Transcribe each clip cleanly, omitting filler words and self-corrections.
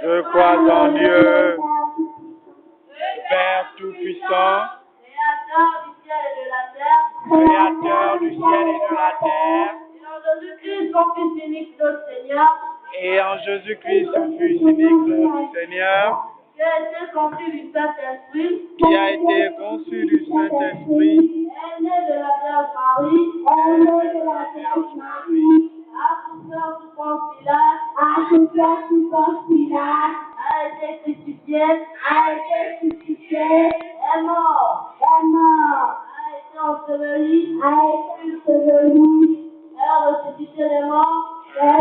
Je crois en Dieu, le Père Tout-Puissant, Créateur du ciel et de la terre, et en Jésus-Christ, son Fils unique, notre Seigneur, qui a été conçu du Saint-Esprit, qui a été conçu du Saint-Esprit, est né de la Vierge Marie, a souffert sous Ponce Pilate, a été crucifié, est mort, a été enseveli, est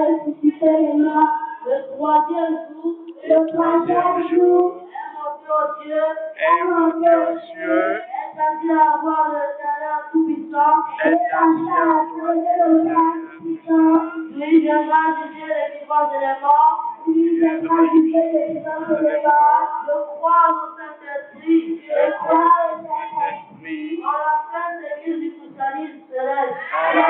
ressuscité des morts, le troisième jour, est monté aux cieux, est assis à la voix de l'Éternel Tout-Puissant, lui viendra juger les vivants et les morts, je crois au Saint-Esprit, en la sainte église du christianisme céleste, à la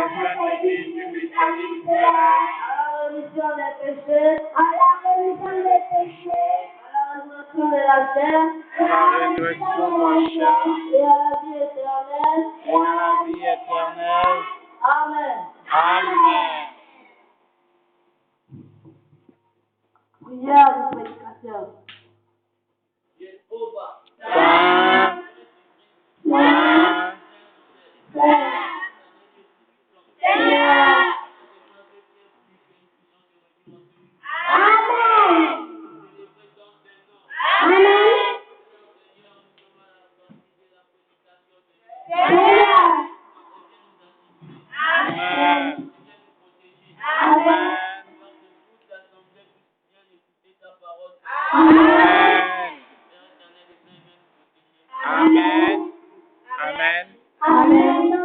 rémission des péchés, à la résurrection de la chair, et à la vie éternelle. Amen. Amen. Prière du prédicateur. Saint, Seigneur. Amen. Amen. Amen. Amen.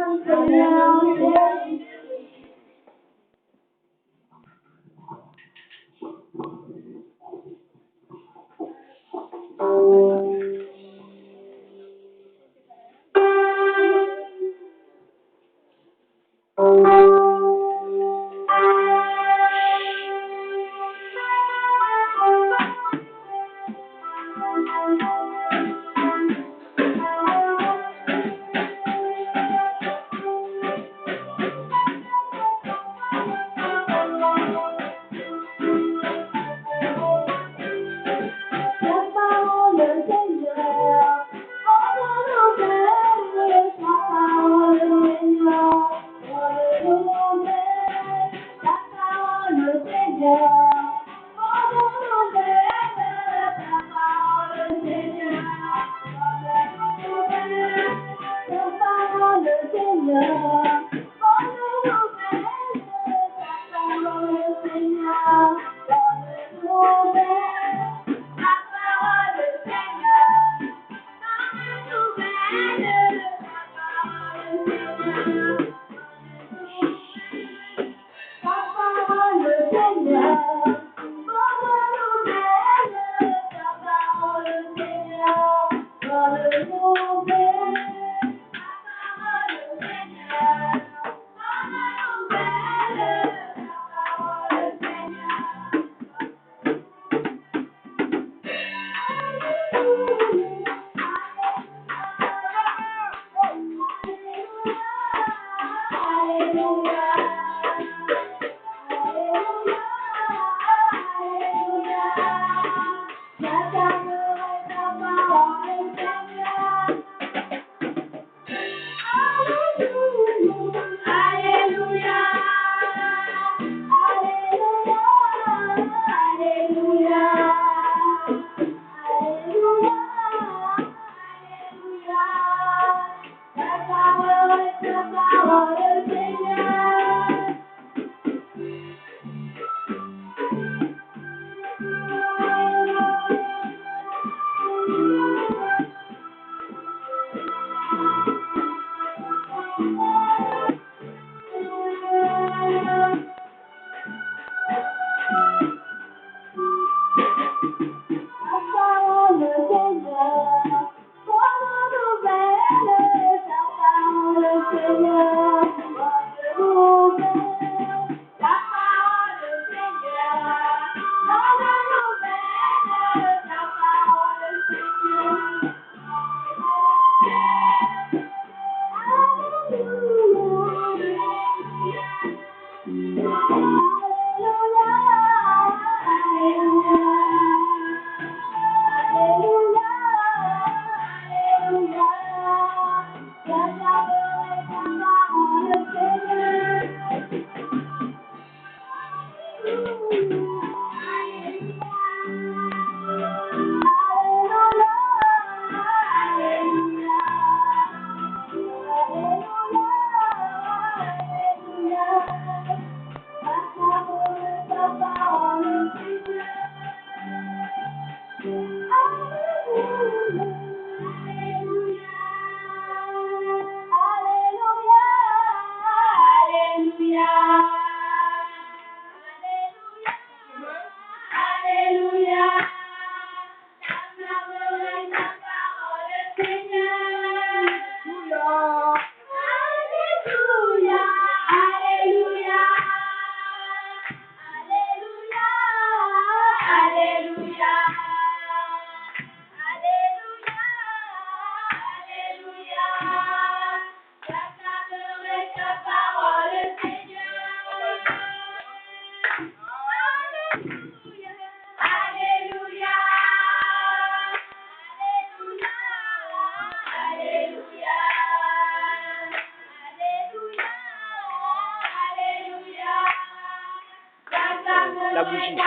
La bougie.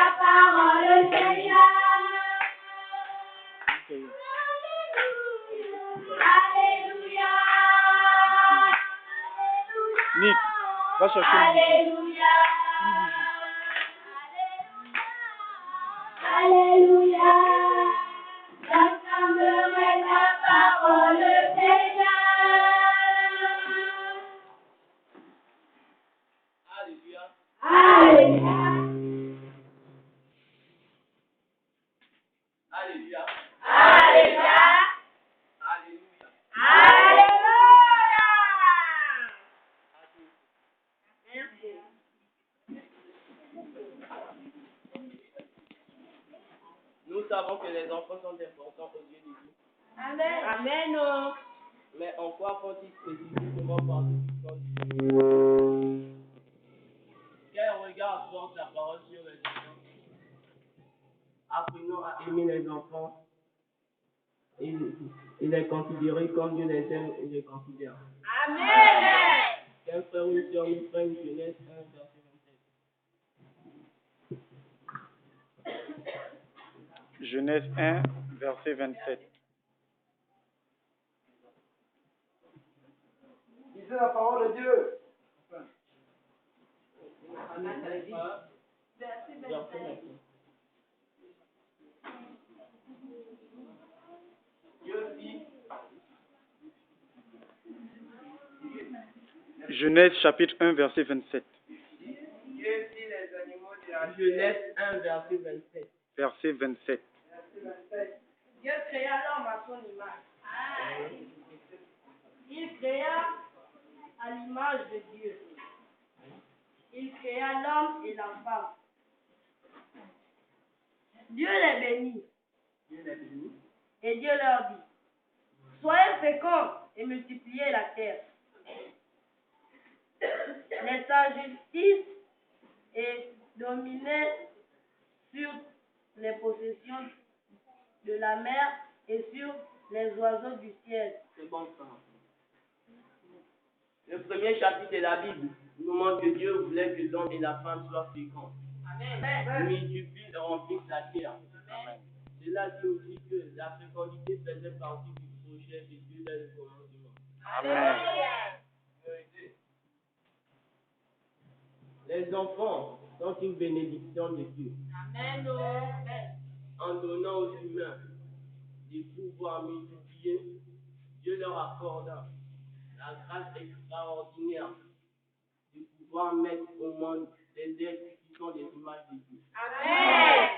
Nick, va chercher une bougie. Alléluia, j'acclamerai ta parole, Seigneur. Alléluia. Alléluia. Alléluia. Alléluia. Alléluia. Nous savons que les enfants sont importants aux yeux de Dieu. Amen. Amen. Mais en quoi font-ils spécifiquement partie du corps de Dieu? Quel regard porte la parole sur les enfants? Apprenons à aimer les enfants. Il est considéré comme Dieu les aime et les considère. Amen. Quel frère ou une soeur nous prenne Genèse 1, verset 27. Genèse 1, verset 27. Lisez la parole de Dieu. Verset 27. Dieu dit, Genèse chapitre 1, verset 27. Dieu fit les animaux de la terre. Genèse 1, verset 27. Verset 27. Verset 27. Dieu créa l'homme à son image. Il créa à l'image de Dieu. Il créa l'homme et la femme. Dieu les bénit. Et Dieu leur dit, soyez féconds et multipliez la terre. Les justice et dominez sur les possessions de la mer et sur les oiseaux du ciel. C'est bon ça. Le premier chapitre de la Bible nous montre que Dieu voulait que l'homme et la femme soient féconds. Amen. Multiplient et remplissent la terre. Amen. Cela dit aussi que la fécondité faisait partie du projet de Dieu dans le commandement. Amen. Les enfants sont une bénédiction de Dieu. Amen. En donnant aux humains des pouvoirs multipliés, Dieu leur accorda la grâce extraordinaire de pouvoir mettre au monde des êtres qui sont des images de Dieu. Amen.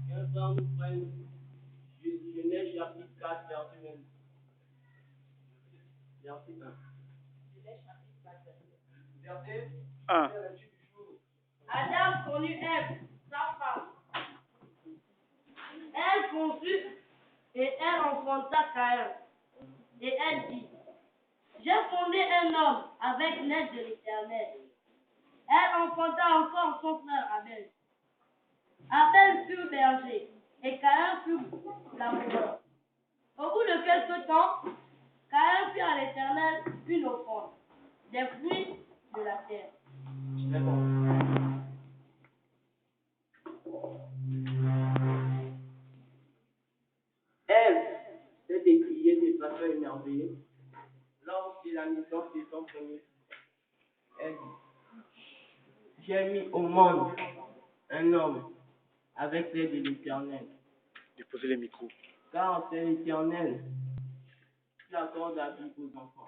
Qu'un frère nous prenne Genèse chapitre 4, verset 1. Verset 1. Verset 1. Adam connut Ève, sa femme. Elle conçut et elle enfanta Caïn. Et elle dit, j'ai fondé un homme avec l'aide de l'Éternel. Elle enfanta encore son frère Abel. Abel fut berger et Caïn fut laboureur. Au bout de quelque temps, Caïn fit à l'Éternel une offrande, des fruits de la terre. C'est bon. premier. Elle dit, j'ai mis au monde un homme avec l'aide de l'Éternel. Déposez les micros. Car c'est l'Éternel qui accorde la vie aux enfants.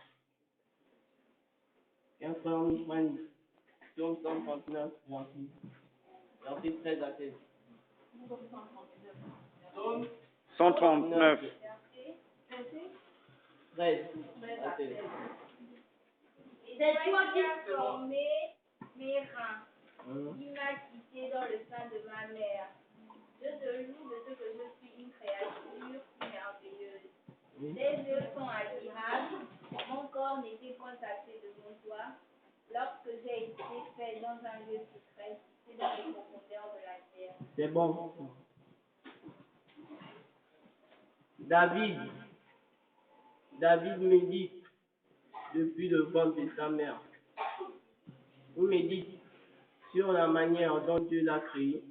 Qu'un frère nous prenne Psaume 139, verset 13 à 16. Psaume 139. 13 à 16. C'est toi qui formé mes reins. Il m'a quitté dans le sein de ma mère. Je te loue de ce que je suis une créature merveilleuse. Tes yeux sont admirables. Mon corps n'était point taché de mon doigt. Lorsque j'ai été fait dans un lieu secret, c'est dans les profondeurs de la terre. C'est bon. David médite depuis le ventre de sa mère. Il médite sur la manière dont Dieu l'a créé,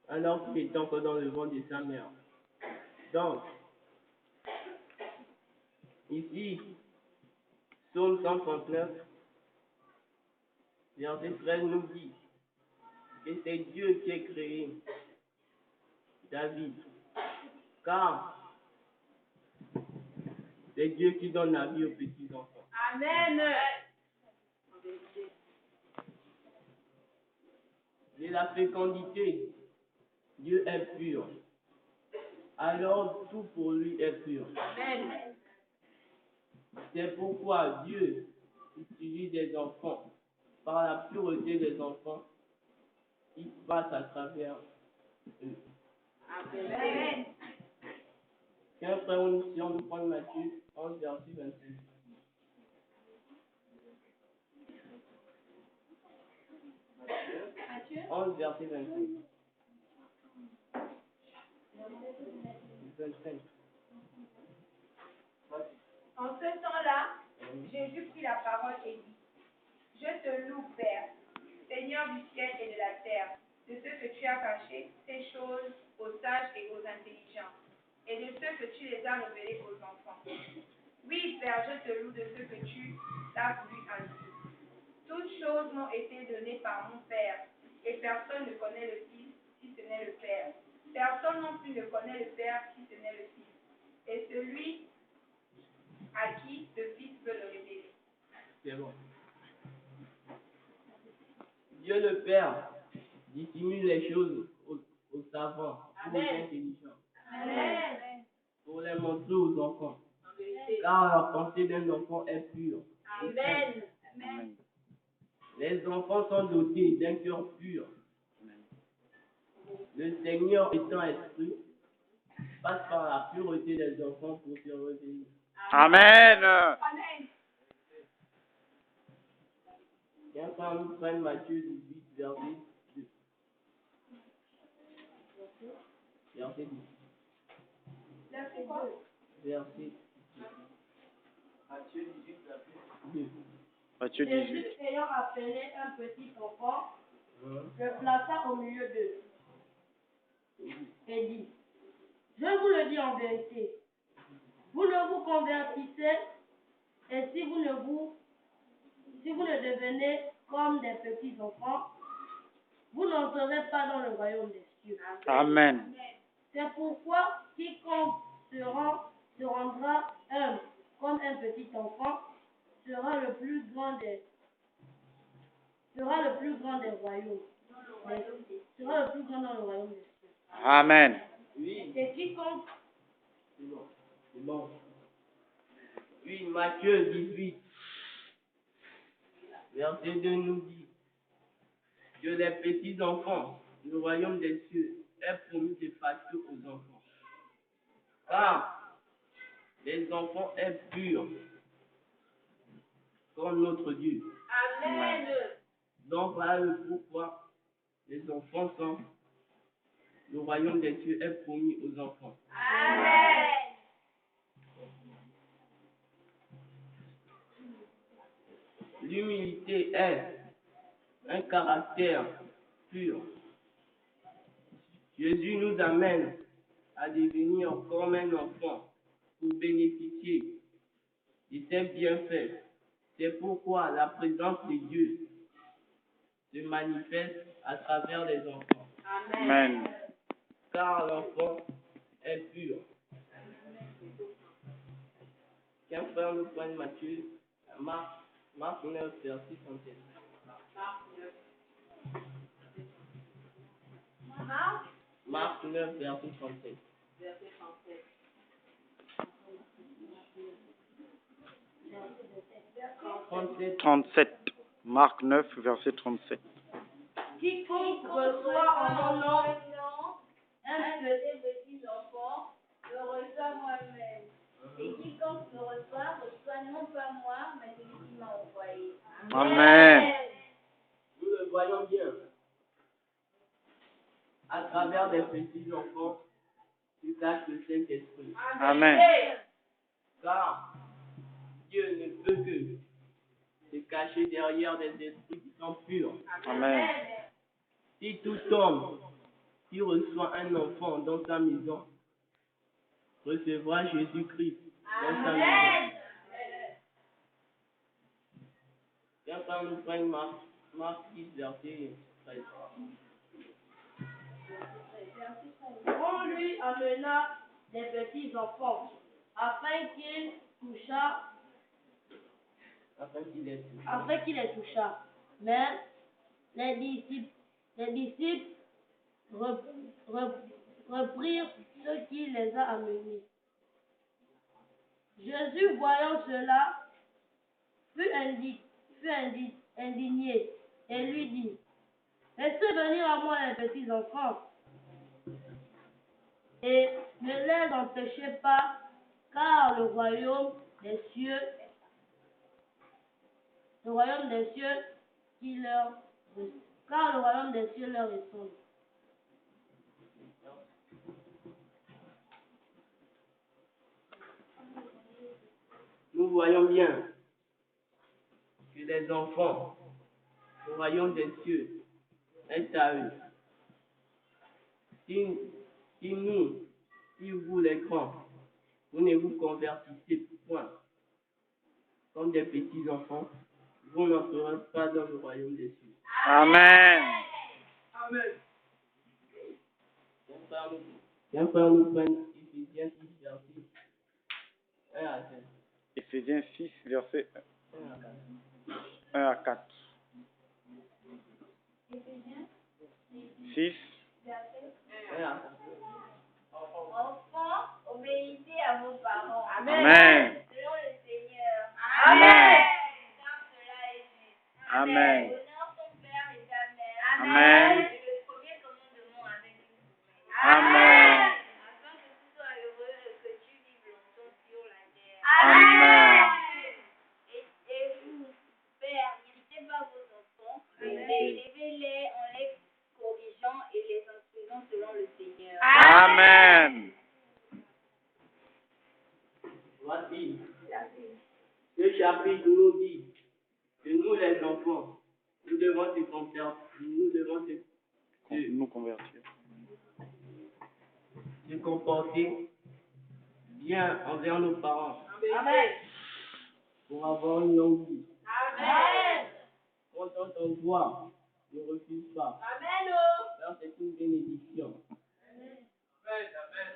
alors qu'il est encore dans le ventre de sa mère. Donc, ici, Psaume 139, verset 13 nous dit que c'est Dieu qui a créé David. Car c'est Dieu qui donne la vie aux petits-enfants. Amen. Et la fécondité, Dieu est pur. Alors tout pour lui est pur. Amen. C'est pourquoi Dieu utilise des enfants. Par la pureté des enfants, il passe à travers eux. Amen. Qu'un frère ou une sœur nous prenne Matthieu 11, verset 26. Matthieu 11, verset 26. 25. En ce temps-là, Jésus prit la parole et dit, je te loue, Père, Seigneur du ciel et de la terre, de ce que tu as caché ces choses aux sages et aux intelligents, et de ce que tu les as révélées aux enfants. Oui, Père, je te loue de ce que tu as voulu ainsi. Toutes choses m'ont été données par mon Père, et personne ne connaît le Fils si ce n'est le Père. Personne non plus ne connaît le Père si ce n'est le Fils, et celui à qui le Fils veut le révéler. C'est bon. Dieu le Père dissimule les choses aux savants, aux intelligents, Amen. pour les montrer aux enfants. Car la pensée d'un enfant est pure. Amen. Amen. Les enfants sont dotés d'un cœur pur. Le Seigneur étant esprit, passe par la pureté des enfants pour se révéler. Amen. Amen. Qu'un frère nous prenne Matthieu 18, verset 2. Verset 10. Verset quoi? Verset Matthieu 18, verset 2. Matthieu Jésus 18. ayant appelé un petit enfant, Hein? le plaça au milieu d'eux et dit, je vous le dis en vérité, vous ne vous convertissez et si vous ne devenez comme des petits enfants, vous n'entrerez pas dans le royaume des cieux. Amen. C'est pourquoi quiconque se rendra humble comme un petit enfant sera le plus grand des royaumes. Sera le plus grand dans le royaume des cieux. Amen. Oui, Et quiconque c'est bon. C'est bon. Oui, Matthieu 18, verset 2 nous dit que les petits enfants, le royaume des cieux, est promis de partir aux enfants. Car les enfants sont purs comme notre Dieu. Amen. Donc voilà le pourquoi les enfants sont, le royaume des cieux est promis aux enfants. Amen. L'humilité est un caractère pur. Jésus nous amène à devenir comme un enfant pour bénéficier de ses bienfaits C'est pourquoi la présence de Dieu se manifeste à travers les enfants. Amen. Car l'enfant est pur. Qu'un frère nous prenne Matthieu, Marc 9, verset 37. Marc 9, verset 37. 37. Marc 9, verset 37. Quiconque reçoit en mon nom un petits enfants, me reçoit moi-même. Et quiconque me reçoit non pas moi, mais celui qui m'a envoyé. Amen. Nous le voyons bien. À travers des petits enfants, tu caches le Saint-Esprit. Amen. Car Dieu ne peut que se cacher derrière des esprits qui sont purs. Amen. Si tout homme qui reçoit un enfant dans sa maison recevra Jésus-Christ dans sa maison. Viens quand nous prenne Marc 10, verset 13. On lui amena des petits enfants, afin qu'il les touchât. Mais les disciples reprirent ce qui les a amenés. Jésus, voyant cela, fut indigné et lui dit: Laissez venir à moi les petits enfants, et ne les empêchez pas, car le royaume des cieux leur est semble. Nous voyons bien que les enfants, le royaume des cieux, est à eux. Si vous les grands, vous ne vous convertissez point comme des petits enfants, vous n'entrerez pas dans le royaume des cieux. Amen. Amen. Viens frère, nous prenne Éphésiens 6, verset 1 à 5. Éphésiens 6, verset 1 à 4. 6. 1 à 4. Enfants, obéissez à vos parents. Amen. Selon le Seigneur. Amen. Car cela est juste. Amen. Honore ton père et ta mère. Amen. C'est le premier commandement avec une promesse. Amen. Afin que tu sois heureux et que tu vives longtemps sur la terre. Amen. Et vous, pères, n'irritez pas vos enfants, mais élevez-les en les corrigeant et les instruisant selon le Seigneur. Amen. Voici, ce chapitre nous dit que nous les enfants, nous devons Nous convertir. se comporter bien envers nos parents Amen. pour avoir une longue vie. Amen. Quand on t'envoie, ne refuse pas, Amen. car c'est une bénédiction.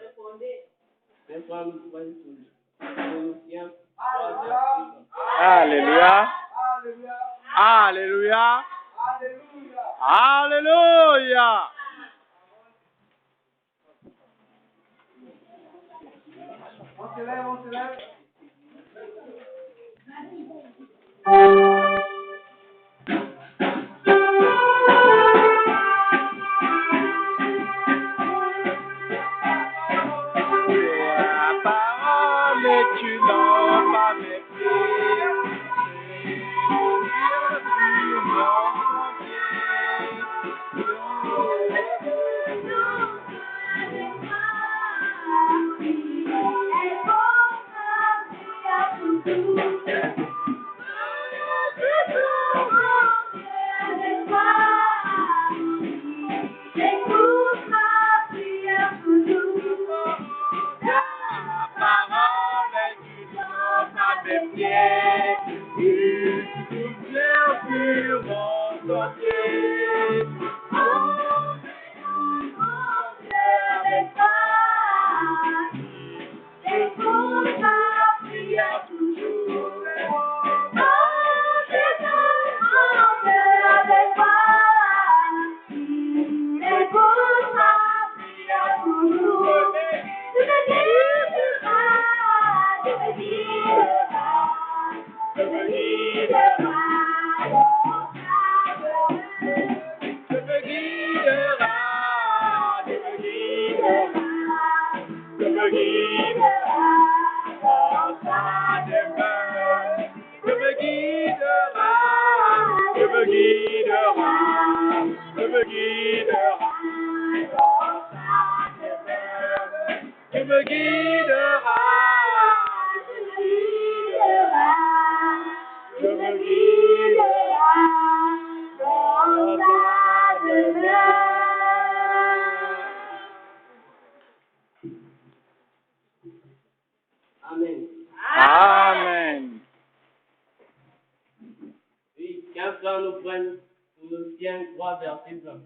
Répondez. Maintenant, nous prenons Colossiens 3, Alléluia. Alléluia. Alléluia. Alléluia. Alléluia. Alléluia. On se lève, on se lève. La parole et tu n'as pas mes pieds. entier. Avec toi, j'écoute ma prière toujours. Oh, j'écoute mon cœur avec toi, j'écoute ma prière toujours. Tu me guideras, tu me guideras, tu me guideras dans ta demeure. Tu me guideras, tu me guideras, tu me guideras dans ta demeure. Tu me guideras, tu me guideras, tu me guideras dans ta demeure. Tu me guideras, tu me guideras dans ta demeure. Amen. Amen. Oui, qu'un frère nous prenne Colossiens 3, verset 20.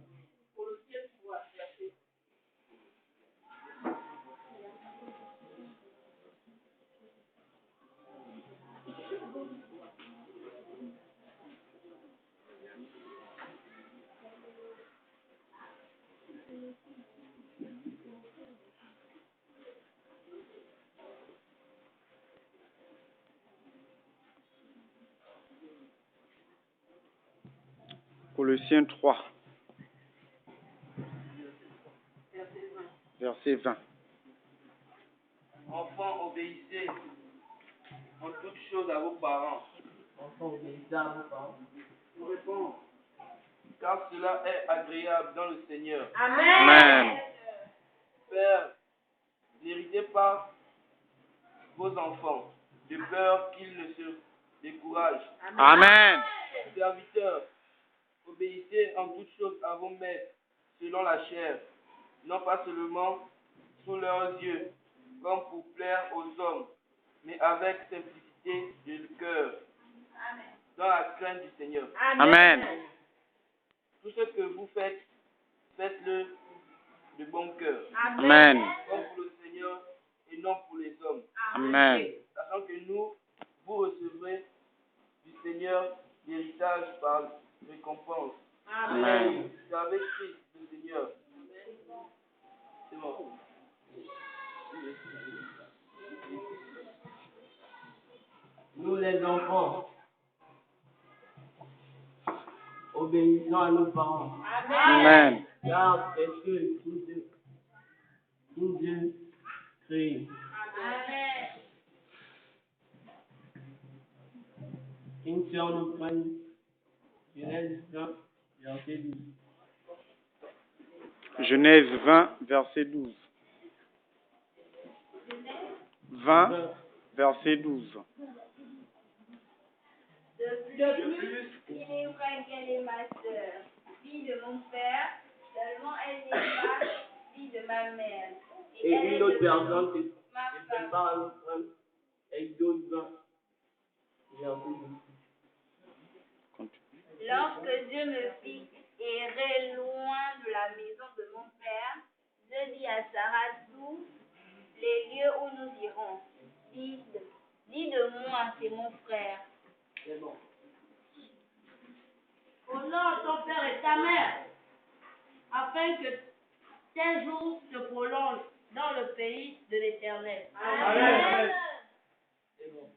Colossiens 3, verset 20. Enfants, obéissez en toutes choses à vos parents. Enfants, obéissez à vos parents. Nous répondons, car cela est agréable dans le Seigneur. Amen. Père, n'héritez pas vos enfants, de peur qu'ils ne se découragent. Amen. Serviteurs, obéissez en toutes choses à vos maîtres, selon la chair, non pas seulement sous leurs yeux, comme pour plaire aux hommes, mais avec simplicité de cœur, dans la crainte du Seigneur. Amen. Tout ce que vous faites, faites-le de bon cœur, Amen. comme pour le Seigneur et non pour les hommes, Amen. sachant que vous recevrez du Seigneur l'héritage par récompense. Amen. Servez Christ le Seigneur. C'est bon. Nous les enfants, obéissons à nos parents. Amen. Car c'est eux qui nous créent. Une sœur nous prenne Genèse 20, verset 12. Genèse 20, verset 12. 20, verset 12. De plus, il est vrai qu'elle est ma sœur, fille de mon père, seulement elle n'est pas fille de ma mère. Et elle est une autre de personne qui ma se femme. prépare à nous prendre Exode 20, verset 12. Lorsque Dieu me fit errer loin de la maison de mon père, je dis à Sarah tous les lieux où nous irons. Dis de moi, c'est mon frère. C'est bon. Honore ton père et ta mère, afin que tes jours se prolongent dans le pays de l'Éternel. Amen. C'est bon.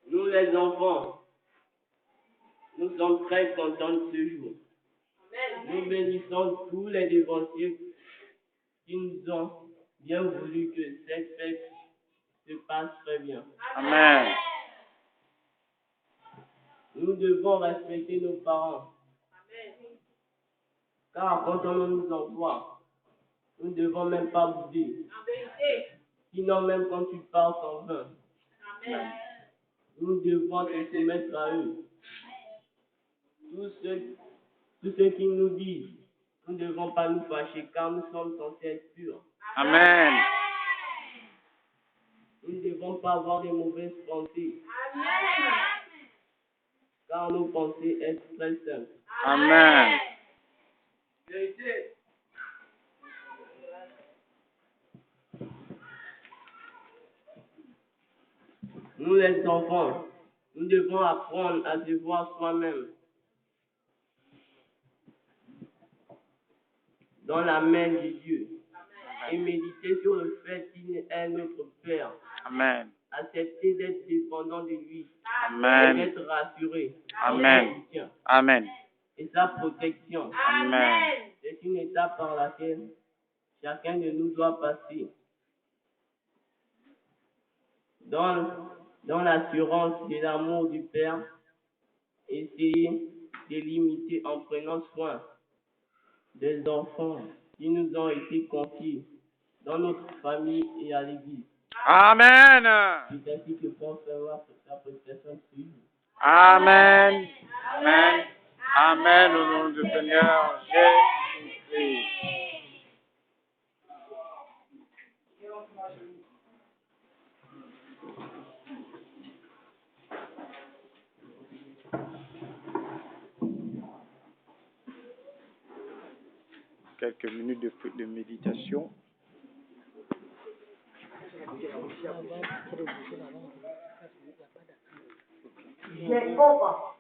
Nous les enfants, nous sommes très contents de ce jour. Nous bénissons tous les dévanciers qui nous ont bien voulu que cette fête se passe très bien. Amen. Nous devons respecter nos parents. Car quand on nous emploie, nous ne devons même pas bouder. Sinon, même quand tu parles sans vin, nous devons te soumettre à eux. Tous ceux qui nous disent, nous ne devons pas nous fâcher car nous sommes censés être purs. Amen. Nous ne devons pas avoir de mauvaises pensées. car nos pensées sont très simples. Amen. Vérité. Nous les enfants, nous devons apprendre à se voir soi-même dans la main de Dieu et méditer sur le fait qu'il est notre Père. Amen. Accepter d'être dépendant de lui et Amen. d'être rassuré Amen. son soutien Amen. et sa protection. Amen. C'est une étape par laquelle chacun de nous doit passer. Dans l'assurance de l'amour du Père, essayer de l'imiter en prenant soin des enfants qui nous ont été confiés dans notre famille et à l'église. Amen. C'est ainsi que Paul fait voir sa prestation suivre. Amen. Amen. Amen au nom du Seigneur Jésus-Christ. Quelques minutes de méditation. Jéhovah.